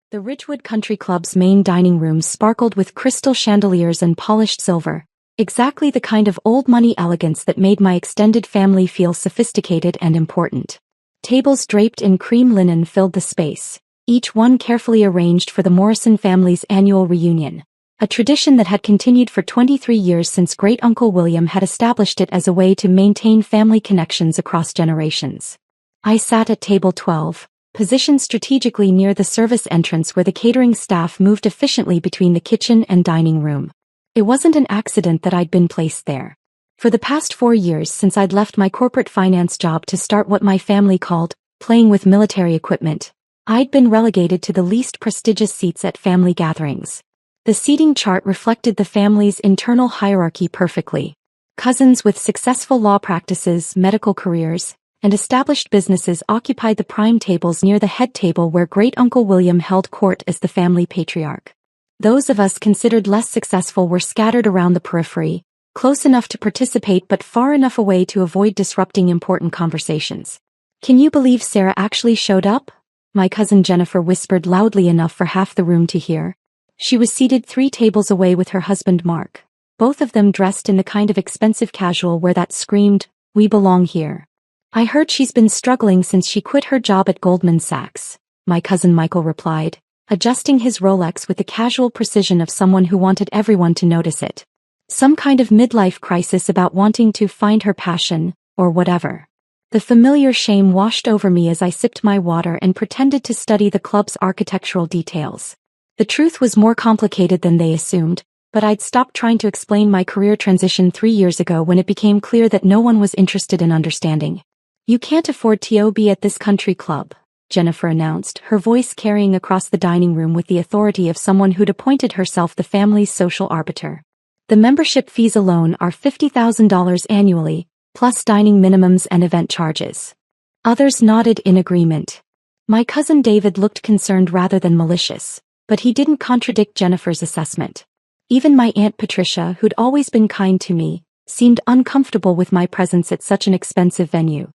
The Ridgewood Country Club's main dining room sparkled with crystal chandeliers and polished silver, exactly the kind of old-money elegance that made my extended family feel sophisticated and important. Tables draped in cream linen filled the space, each one carefully arranged for the Morrison family's annual reunion, a tradition that had continued for 23 years since Great-Uncle William had established it as a way to maintain family connections across generations. I sat at table 12. Positioned strategically near the service entrance where the catering staff moved efficiently between the kitchen and dining room. It wasn't an accident that I'd been placed there. For the past 4 years since I'd left my corporate finance job to start what my family called playing with military equipment, I'd been relegated to the least prestigious seats at family gatherings. The seating chart reflected the family's internal hierarchy perfectly. Cousins with successful law practices, medical careers, and established businesses occupied the prime tables near the head table where Great-Uncle William held court as the family patriarch. Those of us considered less successful were scattered around the periphery, close enough to participate but far enough away to avoid disrupting important conversations. "Can you believe Sarah actually showed up?" my cousin Jennifer whispered loudly enough for half the room to hear. She was seated 3 tables away with her husband Mark, both of them dressed in the kind of expensive casual wear that screamed, "We belong here." "I heard she's been struggling since she quit her job at Goldman Sachs," my cousin Michael replied, adjusting his Rolex with the casual precision of someone who wanted everyone to notice it. "Some kind of midlife crisis about wanting to find her passion, or whatever." The familiar shame washed over me as I sipped my water and pretended to study the club's architectural details. The truth was more complicated than they assumed, but I'd stopped trying to explain my career transition 3 years ago when it became clear that no one was interested in understanding. "You can't afford to be at this country club," Jennifer announced, her voice carrying across the dining room with the authority of someone who'd appointed herself the family's social arbiter. "The membership fees alone are $50,000 annually, plus dining minimums and event charges." Others nodded in agreement. My cousin David looked concerned rather than malicious, but he didn't contradict Jennifer's assessment. Even my Aunt Patricia, who'd always been kind to me, seemed uncomfortable with my presence at such an expensive venue.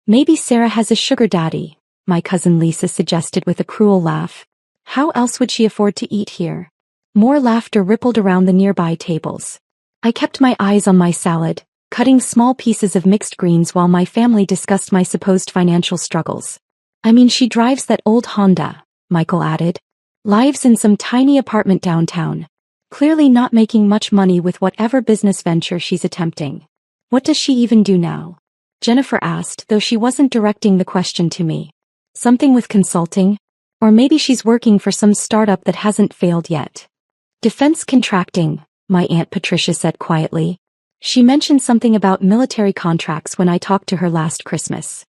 "Maybe Sarah has a sugar daddy," my cousin Lisa suggested with a cruel laugh. "How else would she afford to eat here?" More laughter rippled around the nearby tables. I kept my eyes on my salad, cutting small pieces of mixed greens while my family discussed my supposed financial struggles. "I mean, she drives that old Honda," Michael added. "Lives in some tiny apartment downtown. Clearly not making much money with whatever business venture she's attempting." "What does she even do now?" Jennifer asked, though she wasn't directing the question to me. "Something with consulting? Or maybe she's working for some startup that hasn't failed yet." "Defense contracting," my Aunt Patricia said quietly. "She mentioned something about military contracts when I talked to her last Christmas."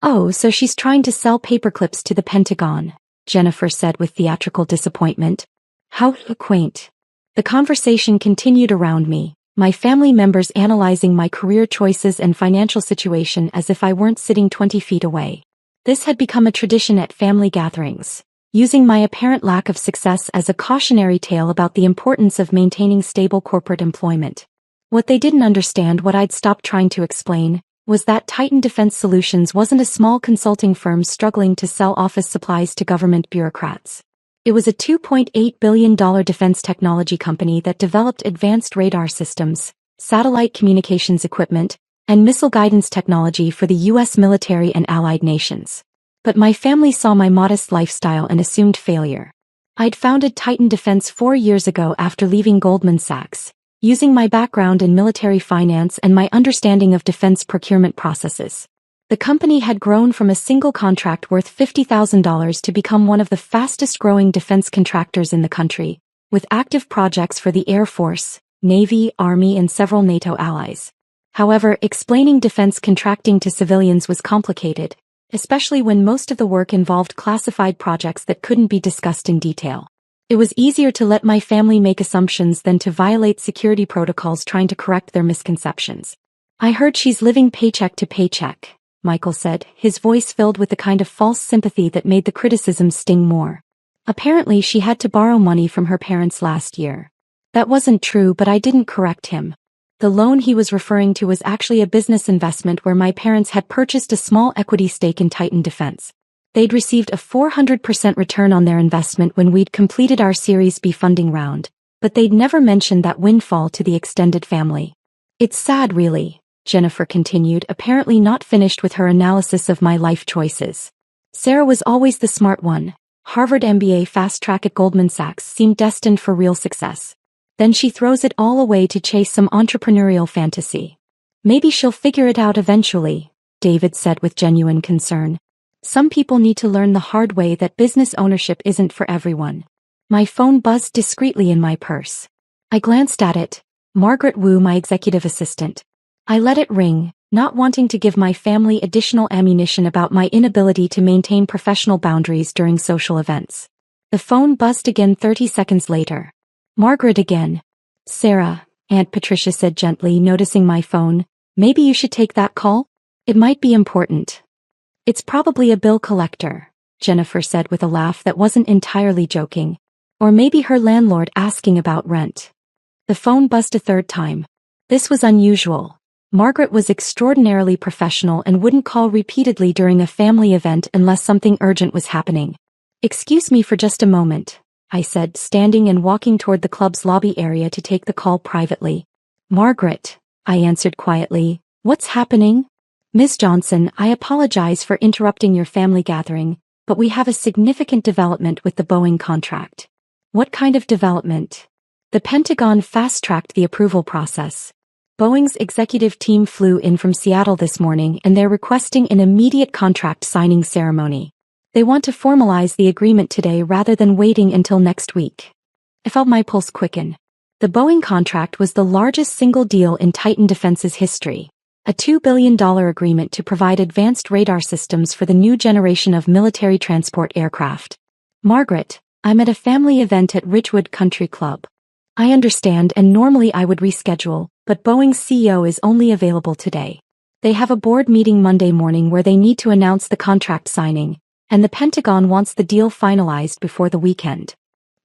"Oh, so she's trying to sell paperclips to the Pentagon," Jennifer said with theatrical disappointment. "How quaint." The conversation continued around me, my family members analyzing my career choices and financial situation as if I weren't sitting 20 feet away. This had become a tradition at family gatherings, using my apparent lack of success as a cautionary tale about the importance of maintaining stable corporate employment. What they didn't understand, what I'd stopped trying to explain, was that Titan Defense Solutions wasn't a small consulting firm struggling to sell office supplies to government bureaucrats. It was a $2.8 billion defense technology company that developed advanced radar systems, satellite communications equipment, and missile guidance technology for the U.S. military and allied nations. But my family saw my modest lifestyle and assumed failure. I'd founded Titan Defense 4 years ago after leaving Goldman Sachs, using my background in military finance and my understanding of defense procurement processes. The company had grown from a single contract worth $50,000 to become one of the fastest-growing defense contractors in the country, with active projects for the Air Force, Navy, Army, and several NATO allies. However, explaining defense contracting to civilians was complicated, especially when most of the work involved classified projects that couldn't be discussed in detail. It was easier to let my family make assumptions than to violate security protocols trying to correct their misconceptions. "I heard she's living paycheck to paycheck," Michael said, his voice filled with the kind of false sympathy that made the criticism sting more. "Apparently she had to borrow money from her parents last year." That wasn't true, but I didn't correct him. The loan he was referring to was actually a business investment where my parents had purchased a small equity stake in Titan Defense. They'd received a 400% return on their investment when we'd completed our Series B funding round, but they'd never mentioned that windfall to the extended family. It's sad really, Jennifer continued, apparently not finished with her analysis of my life choices. Sarah was always the smart one. Harvard MBA fast track at Goldman Sachs seemed destined for real success. Then she throws it all away to chase some entrepreneurial fantasy. Maybe she'll figure it out eventually, David said with genuine concern. Some people need to learn the hard way that business ownership isn't for everyone. My phone buzzed discreetly in my purse. I glanced at it. Margaret Wu, my executive assistant. I let it ring, not wanting to give my family additional ammunition about my inability to maintain professional boundaries during social events. The phone buzzed again 30 seconds later. Margaret again. Sarah, Aunt Patricia said gently, noticing my phone. Maybe you should take that call? It might be important. It's probably a bill collector, Jennifer said with a laugh that wasn't entirely joking. Or maybe her landlord asking about rent. The phone buzzed a third time. This was unusual. Margaret was extraordinarily professional and wouldn't call repeatedly during a family event unless something urgent was happening. Excuse me for just a moment, I said, standing and walking toward the club's lobby area to take the call privately. Margaret, I answered quietly, what's happening? Ms. Johnson, I apologize for interrupting your family gathering, but we have a significant development with the Boeing contract. What kind of development? The Pentagon fast-tracked the approval process. Boeing's executive team flew in from Seattle this morning and they're requesting an immediate contract signing ceremony. They want to formalize the agreement today rather than waiting until next week. I felt my pulse quicken. The Boeing contract was the largest single deal in Titan Defense's history. A $2 billion agreement to provide advanced radar systems for the new generation of military transport aircraft. Margaret, I'm at a family event at Ridgewood Country Club. I understand, and normally I would reschedule, but Boeing's CEO is only available today. They have a board meeting Monday morning where they need to announce the contract signing, and the Pentagon wants the deal finalized before the weekend.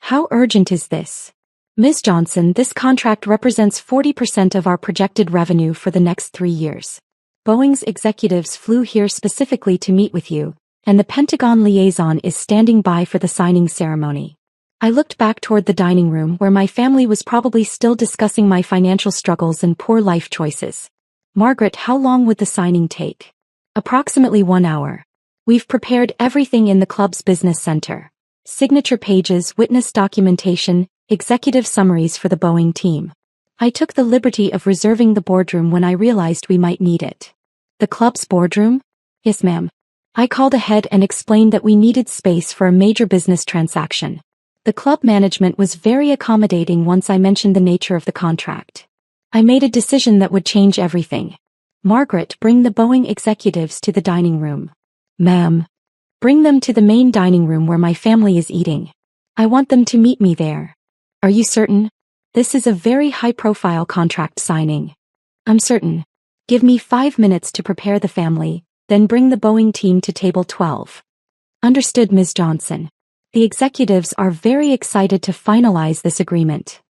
How urgent is this? Ms. Johnson, this contract represents 40% of our projected revenue for the next 3 years. Boeing's executives flew here specifically to meet with you, and the Pentagon liaison is standing by for the signing ceremony. I looked back toward the dining room where my family was probably still discussing my financial struggles and poor life choices. Margaret, how long would the signing take? Approximately 1 hour. We've prepared everything in the club's business center. Signature pages, witness documentation, executive summaries for the Boeing team. I took the liberty of reserving the boardroom when I realized we might need it. The club's boardroom? Yes, ma'am. I called ahead and explained that we needed space for a major business transaction. The club management was very accommodating once I mentioned the nature of the contract. I made a decision that would change everything. Margaret, bring the Boeing executives to the dining room. Ma'am. Bring them to the main dining room where my family is eating. I want them to meet me there. Are you certain? This is a very high-profile contract signing. I'm certain. Give me 5 minutes to prepare the family, then bring the Boeing team to table 12. Understood, Ms. Johnson. The executives are very excited to finalize this agreement.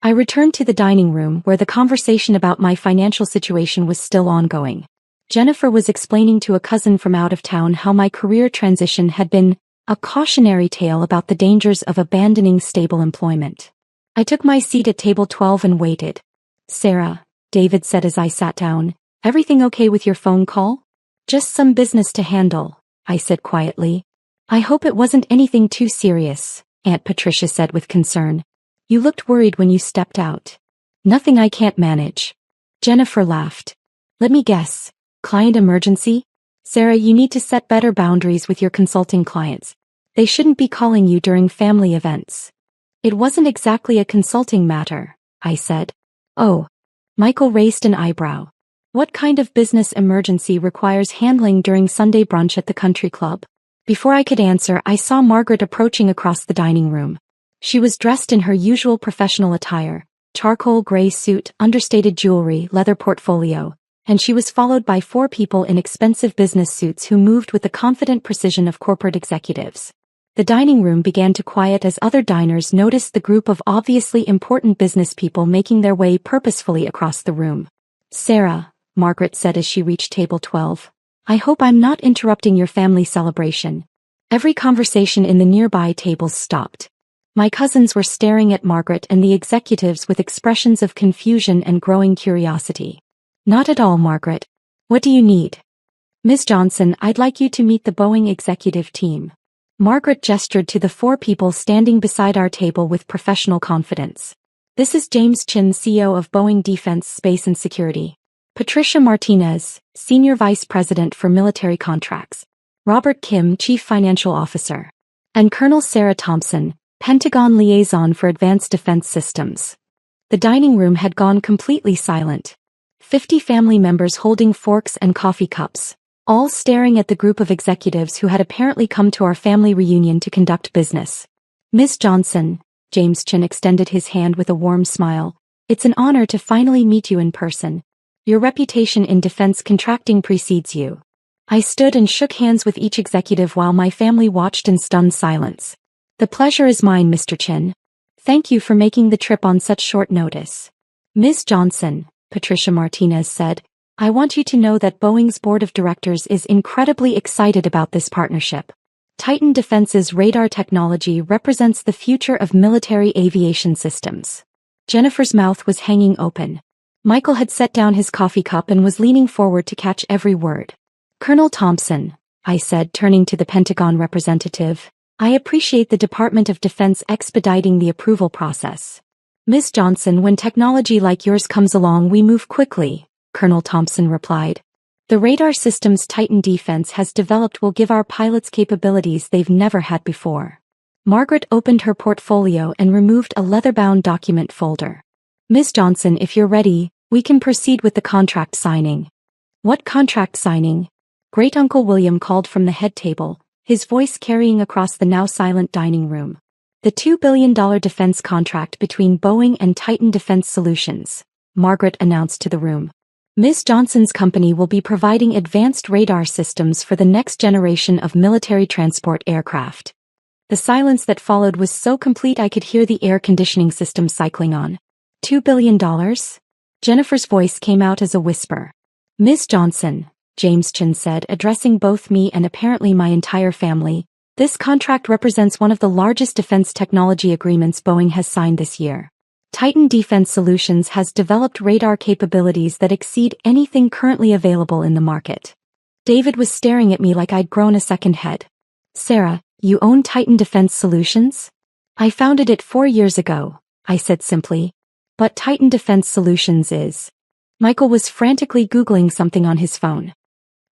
I returned to the dining room where the conversation about my financial situation was still ongoing. Jennifer was explaining to a cousin from out of town how my career transition had been a cautionary tale about the dangers of abandoning stable employment. I took my seat at table 12 and waited. Sarah, David said as I sat down, everything okay with your phone call? Just some business to handle, I said quietly. I hope it wasn't anything too serious, Aunt Patricia said with concern. You looked worried when you stepped out. Nothing I can't manage. Jennifer laughed. Let me guess. Client emergency? Sarah, you need to set better boundaries with your consulting clients. They shouldn't be calling you during family events. It wasn't exactly a consulting matter, I said. Oh. Michael raised an eyebrow. What kind of business emergency requires handling during Sunday brunch at the country club? Before I could answer, I saw Margaret approaching across the dining room. She was dressed in her usual professional attire, charcoal gray suit, understated jewelry, leather portfolio, and she was followed by 4 people in expensive business suits who moved with the confident precision of corporate executives. The dining room began to quiet as other diners noticed the group of obviously important business people making their way purposefully across the room. Sarah, Margaret said as she reached table 12. I hope I'm not interrupting your family celebration. Every conversation in the nearby tables stopped. My cousins were staring at Margaret and the executives with expressions of confusion and growing curiosity. Not at all, Margaret. What do you need? Ms. Johnson, I'd like you to meet the Boeing executive team. Margaret gestured to the 4 people standing beside our table with professional confidence. This is James Chin, CEO of Boeing Defense, Space and Security. Patricia Martinez, Senior Vice President for Military Contracts. Robert Kim, Chief Financial Officer. And Colonel Sarah Thompson, Pentagon Liaison for Advanced Defense Systems. The dining room had gone completely silent. 50 family members holding forks and coffee cups, all staring at the group of executives who had apparently come to our family reunion to conduct business. Ms. Johnson, James Chin extended his hand with a warm smile. It's an honor to finally meet you in person. Your reputation in defense contracting precedes you. I stood and shook hands with each executive while my family watched in stunned silence. The pleasure is mine, Mr. Chin. Thank you for making the trip on such short notice. Ms. Johnson, Patricia Martinez said, I want you to know that Boeing's board of directors is incredibly excited about this partnership. Titan Defense's radar technology represents the future of military aviation systems. Jennifer's mouth was hanging open. Michael had set down his coffee cup and was leaning forward to catch every word. Colonel Thompson, I said, turning to the Pentagon representative, I appreciate the Department of Defense expediting the approval process. Ms. Johnson, when technology like yours comes along, we move quickly, Colonel Thompson replied. The radar systems Titan Defense has developed will give our pilots capabilities they've never had before. Margaret opened her portfolio and removed a leather-bound document folder. Ms. Johnson, if you're ready, we can proceed with the contract signing. What contract signing? Great-Uncle William called from the head table, his voice carrying across the now silent dining room. The $2 billion defense contract between Boeing and Titan Defense Solutions, Margaret announced to the room. Ms. Johnson's company will be providing advanced radar systems for the next generation of military transport aircraft. The silence that followed was so complete I could hear the air conditioning system cycling on. $2 billion? Jennifer's voice came out as a whisper. Ms. Johnson, James Chin said, addressing both me and apparently my entire family, this contract represents one of the largest defense technology agreements Boeing has signed this year. Titan Defense Solutions has developed radar capabilities that exceed anything currently available in the market. David was staring at me like I'd grown a second head. Sarah, you own Titan Defense Solutions? I founded it 4 years ago, I said simply. But Titan Defense Solutions is... Michael was frantically Googling something on his phone.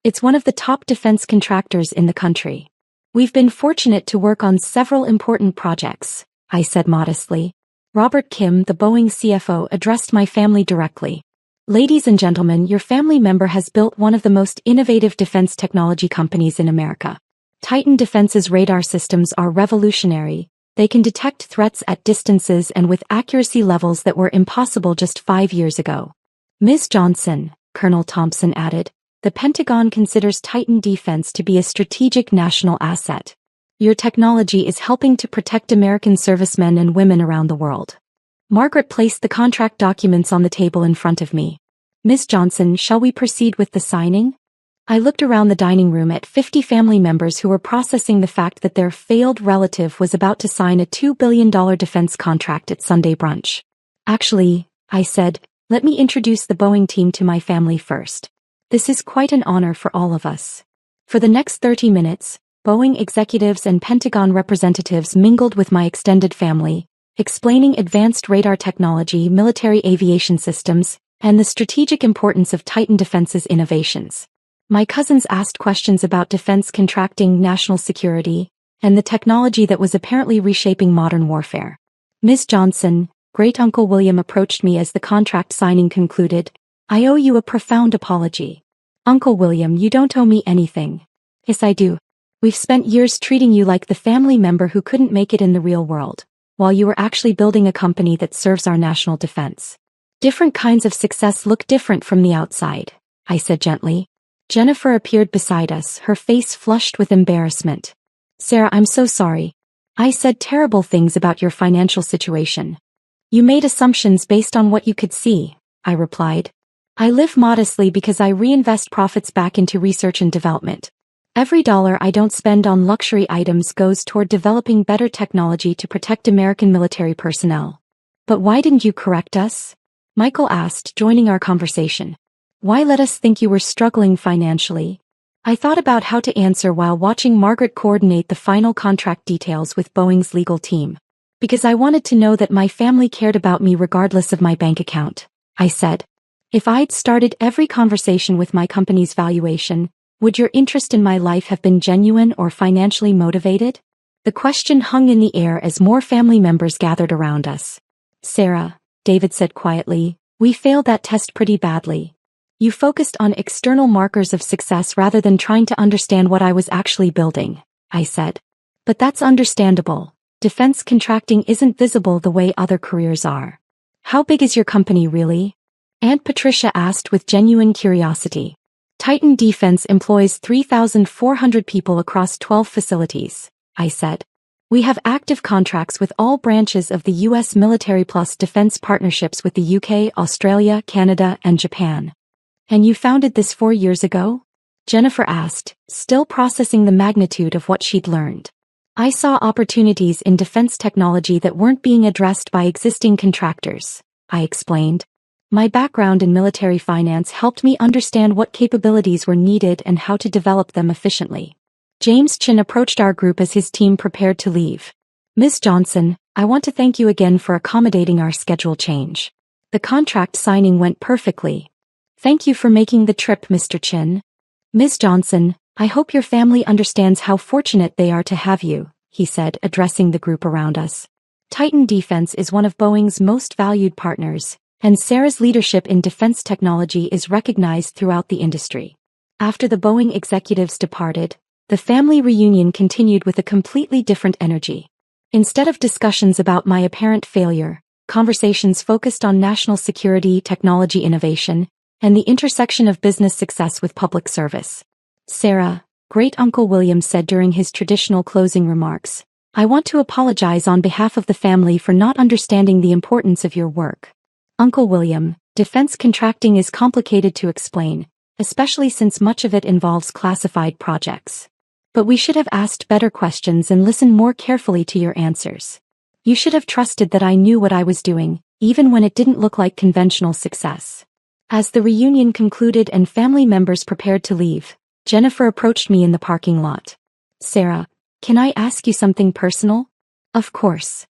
It's one of the top defense contractors in the country. We've been fortunate to work on several important projects, I said modestly. Robert Kim, the Boeing CFO, addressed my family directly. Ladies and gentlemen, your family member has built one of the most innovative defense technology companies in America. Titan Defense's radar systems are revolutionary. They can detect threats at distances and with accuracy levels that were impossible just 5 years ago. Ms. Johnson, Colonel Thompson added, the Pentagon considers Titan Defense to be a strategic national asset. Your technology is helping to protect American servicemen and women around the world. Margaret placed the contract documents on the table in front of me. Ms. Johnson, shall we proceed with the signing? I looked around the dining room at 50 family members who were processing the fact that their failed relative was about to sign a $2 billion defense contract at Sunday brunch. Actually, I said, let me introduce the Boeing team to my family first. This is quite an honor for all of us. For the next 30 minutes, Boeing executives and Pentagon representatives mingled with my extended family, explaining advanced radar technology, military aviation systems, and the strategic importance of Titan Defense's innovations. My cousins asked questions about defense contracting, national security, and the technology that was apparently reshaping modern warfare. Ms. Johnson, Great-Uncle William approached me as the contract signing concluded. I owe you a profound apology. Uncle William, you don't owe me anything. Yes, I do. We've spent years treating you like the family member who couldn't make it in the real world, while you were actually building a company that serves our national defense. Different kinds of success look different from the outside, I said gently. Jennifer appeared beside us, her face flushed with embarrassment. Sarah, I'm so sorry. I said terrible things about your financial situation. You made assumptions based on what you could see, I replied. I live modestly because I reinvest profits back into research and development. Every dollar I don't spend on luxury items goes toward developing better technology to protect American military personnel. But why didn't you correct us? Michael asked, joining our conversation. Why let us think you were struggling financially? I thought about how to answer while watching Margaret coordinate the final contract details with Boeing's legal team. Because I wanted to know that my family cared about me regardless of my bank account, I said. If I'd started every conversation with my company's valuation, would your interest in my life have been genuine or financially motivated? The question hung in the air as more family members gathered around us. Sarah, David said quietly, we failed that test pretty badly. You focused on external markers of success rather than trying to understand what I was actually building, I said. But that's understandable. Defense contracting isn't visible the way other careers are. How big is your company really? Aunt Patricia asked with genuine curiosity. Titan Defense employs 3,400 people across 12 facilities, I said. We have active contracts with all branches of the U.S. military plus defense partnerships with the UK, Australia, Canada, and Japan. And you founded this 4 years ago? Jennifer asked, still processing the magnitude of what she'd learned. I saw opportunities in defense technology that weren't being addressed by existing contractors, I explained. My background in military finance helped me understand what capabilities were needed and how to develop them efficiently. James Chin approached our group as his team prepared to leave. Ms. Johnson, I want to thank you again for accommodating our schedule change. The contract signing went perfectly. Thank you for making the trip, Mr. Chin. Ms. Johnson, I hope your family understands how fortunate they are to have you, he said, addressing the group around us. Titan Defense is one of Boeing's most valued partners, and Sarah's leadership in defense technology is recognized throughout the industry. After the Boeing executives departed, the family reunion continued with a completely different energy. Instead of discussions about my apparent failure, conversations focused on national security, technology innovation, and the intersection of business success with public service. Sarah, Great-Uncle William said during his traditional closing remarks, I want to apologize on behalf of the family for not understanding the importance of your work. Uncle William, defense contracting is complicated to explain, especially since much of it involves classified projects. But we should have asked better questions and listened more carefully to your answers. You should have trusted that I knew what I was doing, even when it didn't look like conventional success. As the reunion concluded and family members prepared to leave, Jennifer approached me in the parking lot. Sarah, can I ask you something personal? Of course.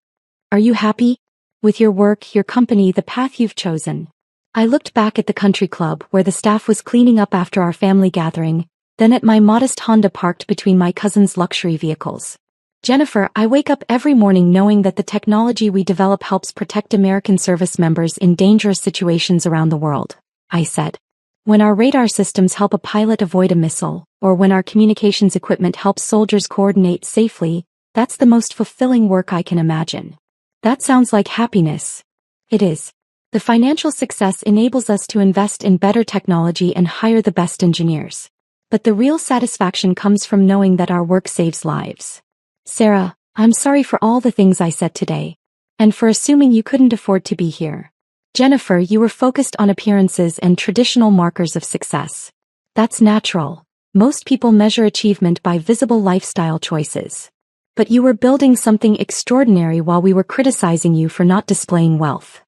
Are you happy? With your work, your company, the path you've chosen? I looked back at the country club where the staff was cleaning up after our family gathering, then at my modest Honda parked between my cousin's luxury vehicles. Jennifer, I wake up every morning knowing that the technology we develop helps protect American service members in dangerous situations around the world, I said. When our radar systems help a pilot avoid a missile, or when our communications equipment helps soldiers coordinate safely, that's the most fulfilling work I can imagine. That sounds like happiness. It is. The financial success enables us to invest in better technology and hire the best engineers. But the real satisfaction comes from knowing that our work saves lives. Sarah, I'm sorry for all the things I said today. And for assuming you couldn't afford to be here. Jennifer, you were focused on appearances and traditional markers of success. That's natural. Most people measure achievement by visible lifestyle choices. But you were building something extraordinary while we were criticizing you for not displaying wealth.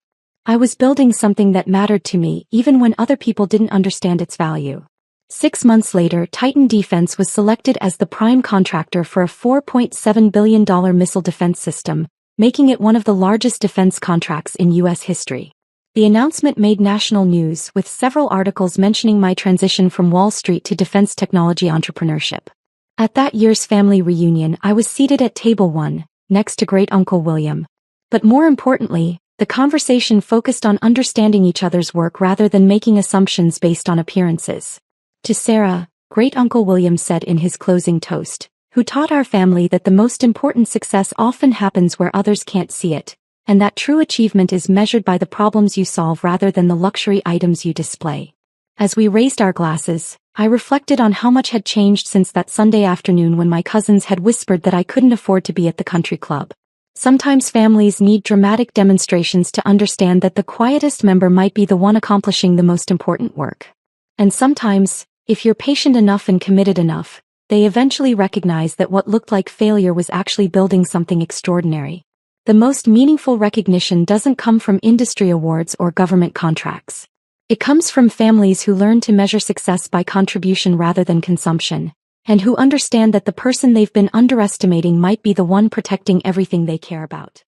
I was building something that mattered to me even when other people didn't understand its value. 6 months later, Titan Defense was selected as the prime contractor for a $4.7 billion missile defense system, making it one of the largest defense contracts in U.S. history. The announcement made national news, with several articles mentioning my transition from Wall Street to defense technology entrepreneurship. At that year's family reunion, I was seated at table 1, next to Great-Uncle William. But more importantly, the conversation focused on understanding each other's work rather than making assumptions based on appearances. To Sarah, Great-Uncle William said in his closing toast, who taught our family that the most important success often happens where others can't see it, and that true achievement is measured by the problems you solve rather than the luxury items you display. As we raised our glasses, I reflected on how much had changed since that Sunday afternoon when my cousins had whispered that I couldn't afford to be at the country club. Sometimes families need dramatic demonstrations to understand that the quietest member might be the one accomplishing the most important work. And sometimes, if you're patient enough and committed enough, they eventually recognize that what looked like failure was actually building something extraordinary. The most meaningful recognition doesn't come from industry awards or government contracts. It comes from families who learn to measure success by contribution rather than consumption, and who understand that the person they've been underestimating might be the one protecting everything they care about.